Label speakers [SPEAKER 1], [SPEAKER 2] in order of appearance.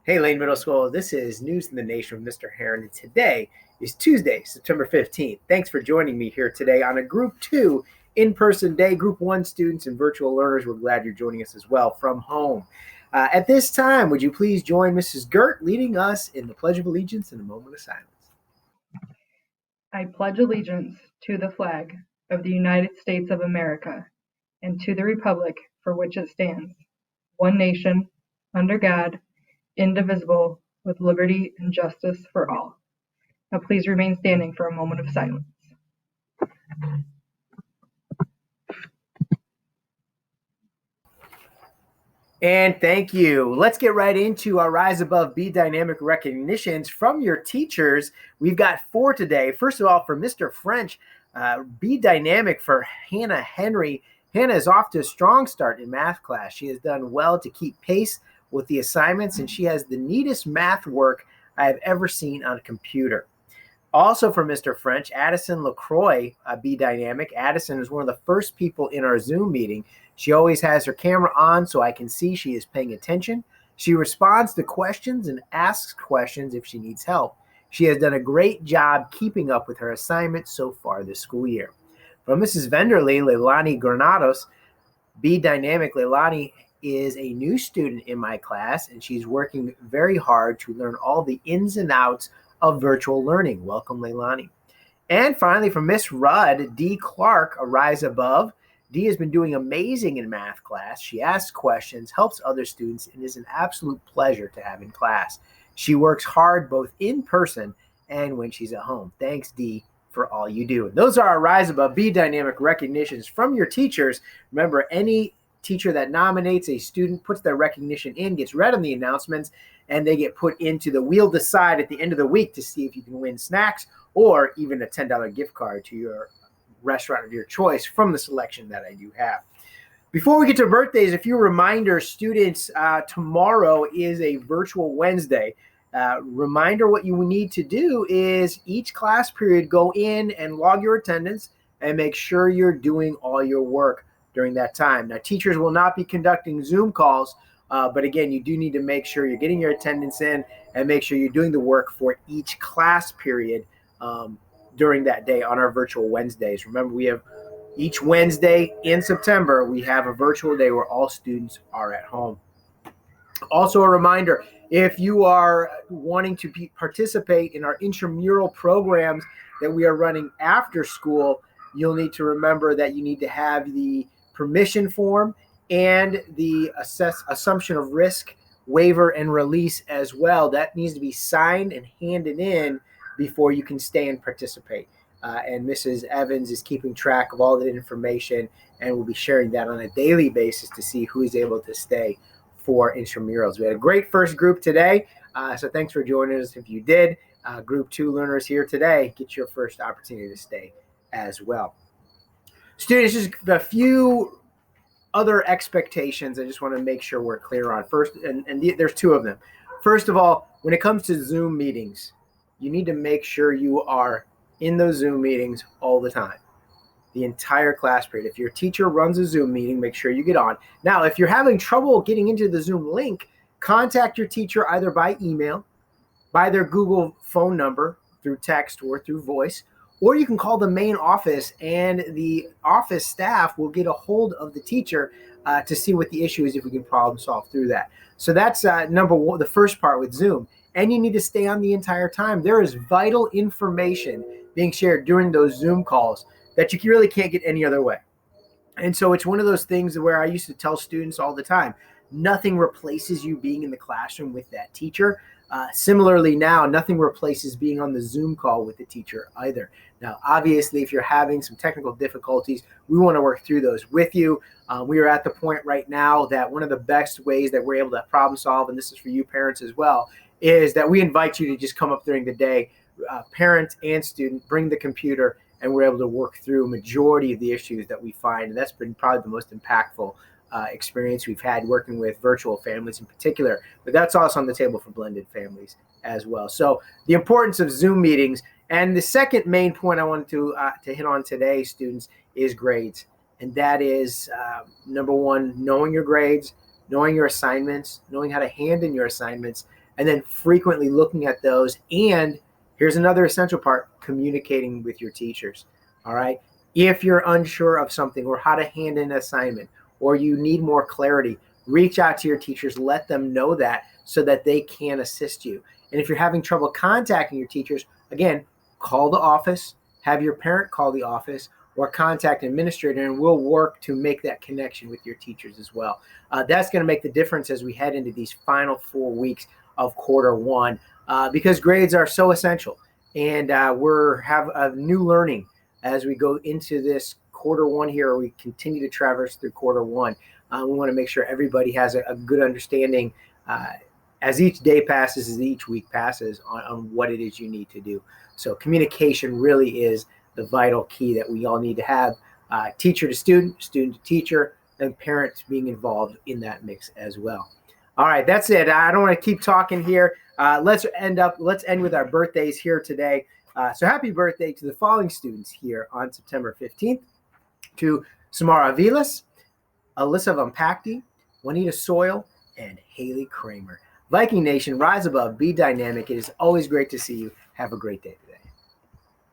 [SPEAKER 1] Hey, Lane Middle School. This is News in the Nation with Mr. Heron, and today is Tuesday, September 15th. Thanks for joining me here today on a Group 2 in-person day. Group 1 students and virtual learners, we're glad you're joining us as well from home. At this time, would you please join Mrs. Gert leading us in the Pledge of Allegiance in a moment of silence?
[SPEAKER 2] I pledge allegiance to the flag of the United States of America and to the republic for which it stands, one nation, under God, indivisible, with liberty and justice for all. Now please remain standing for a moment of silence.
[SPEAKER 1] And thank you. Let's get right into our Rise Above Be Dynamic recognitions from your teachers. We've got 4 today. First of all, for Mr. French, Be Dynamic for Hannah Henry. Hannah is off to a strong start in math class. She has done well to keep pace with the assignments, and she has the neatest math work I have ever seen on a computer. Also for Mr. French, Addison LaCroix, Be Dynamic. Addison is one of the first people in our Zoom meeting. She always has her camera on so I can see she is paying attention. She responds to questions and asks questions if she needs help. She has done a great job keeping up with her assignments so far this school year. From Mrs. Venderly, Leilani Granados, Be Dynamic. Leilani is a new student in my class, and she's working very hard to learn all the ins and outs of virtual learning. Welcome, Leilani. And finally, from Miss Rudd, D. Clark, a Rise Above. Dee has been doing amazing in math class. She asks questions, helps other students, and is an absolute pleasure to have in class. She works hard both in person and when she's at home. Thanks, Dee, for all you do. And those are our Rise Above Be Dynamic recognitions from your teachers. Remember, any teacher that nominates a student, puts their recognition in, gets read on the announcements, and they get put into the Wheel Decide at the end of the week to see if you can win snacks or even a $10 gift card to your restaurant of your choice from the selection that I do have. Before we get to birthdays, a few reminders. Students, tomorrow is a virtual Wednesday. Reminder, what you need to do is each class period go in and log your attendance and make sure you're doing all your work during that time. Now, teachers will not be conducting Zoom calls, but again, you do need to make sure you're getting your attendance in and make sure you're doing the work for each class period during that day on our virtual Wednesdays. Remember, we have each Wednesday in September, we have a virtual day where all students are at home. Also a reminder, if you are wanting to participate in our intramural programs that we are running after school, you'll need to remember that you need to have the permission form and the assumption of risk waiver and release as well. That needs to be signed and handed in before you can stay and participate. And Mrs. Evans is keeping track of all the information and will be sharing that on a daily basis to see who is able to stay for intramurals. We had a great first group today, so thanks for joining us. If you did, Group 2 learners here today, get your first opportunity to stay as well. Students, just a few other expectations I just want to make sure we're clear on. First, and there's 2 of them. First of all, when it comes to Zoom meetings, you need to make sure you are in those Zoom meetings all the time, the entire class period. If your teacher runs a Zoom meeting, make sure you get on. Now, if you're having trouble getting into the Zoom link, contact your teacher either by email, by their Google phone number, through text or through voice, or you can call the main office and the office staff will get a hold of the teacher to see what the issue is, if we can problem solve through that. So that's number 1, the first part with Zoom. And you need to stay on the entire time. There is vital information being shared during those Zoom calls that you really can't get any other way. And so it's one of those things where I used to tell students all the time, nothing replaces you being in the classroom with that teacher. Similarly now, nothing replaces being on the Zoom call with the teacher either. Now, obviously, if you're having some technical difficulties, we want to work through those with you. We are at the point right now that one of the best ways that we're able to problem solve, and this is for you parents as well, is that we invite you to just come up during the day, parent and student, bring the computer, and we're able to work through a majority of the issues that we find. And that's been probably the most impactful experience we've had working with virtual families in particular, but that's also on the table for blended families as well. So the importance of Zoom meetings. And the second main point I wanted to hit on today, students, is grades. And that is, number 1, knowing your grades, knowing your assignments, knowing how to hand in your assignments, and then frequently looking at those. And here's another essential part: communicating with your teachers. All right. If you're unsure of something or how to hand an assignment, or you need more clarity, reach out to your teachers, let them know that so that they can assist you. And if you're having trouble contacting your teachers, again, call the office, have your parent call the office, or contact an administrator, and we'll work to make that connection with your teachers as well. That's going to make the difference as we head into these final 4 weeks of quarter 1, because grades are so essential. And we're have a new learning as we go into this quarter 1 here. We continue to traverse through quarter 1. We want to make sure everybody has a good understanding as each day passes, as each week passes, on what it is you need to do. So communication really is the vital key that we all need to have. Teacher to student, student to teacher, and parents being involved in that mix as well. All right, that's it. I don't want to keep talking here. Let's end with our birthdays here today. So happy birthday to the following students here on September 15th. To Samara Vilas, Alyssa Vampakti, Juanita Soil, and Haley Kramer. Viking Nation, rise above, be dynamic. It is always great to see you. Have a great day.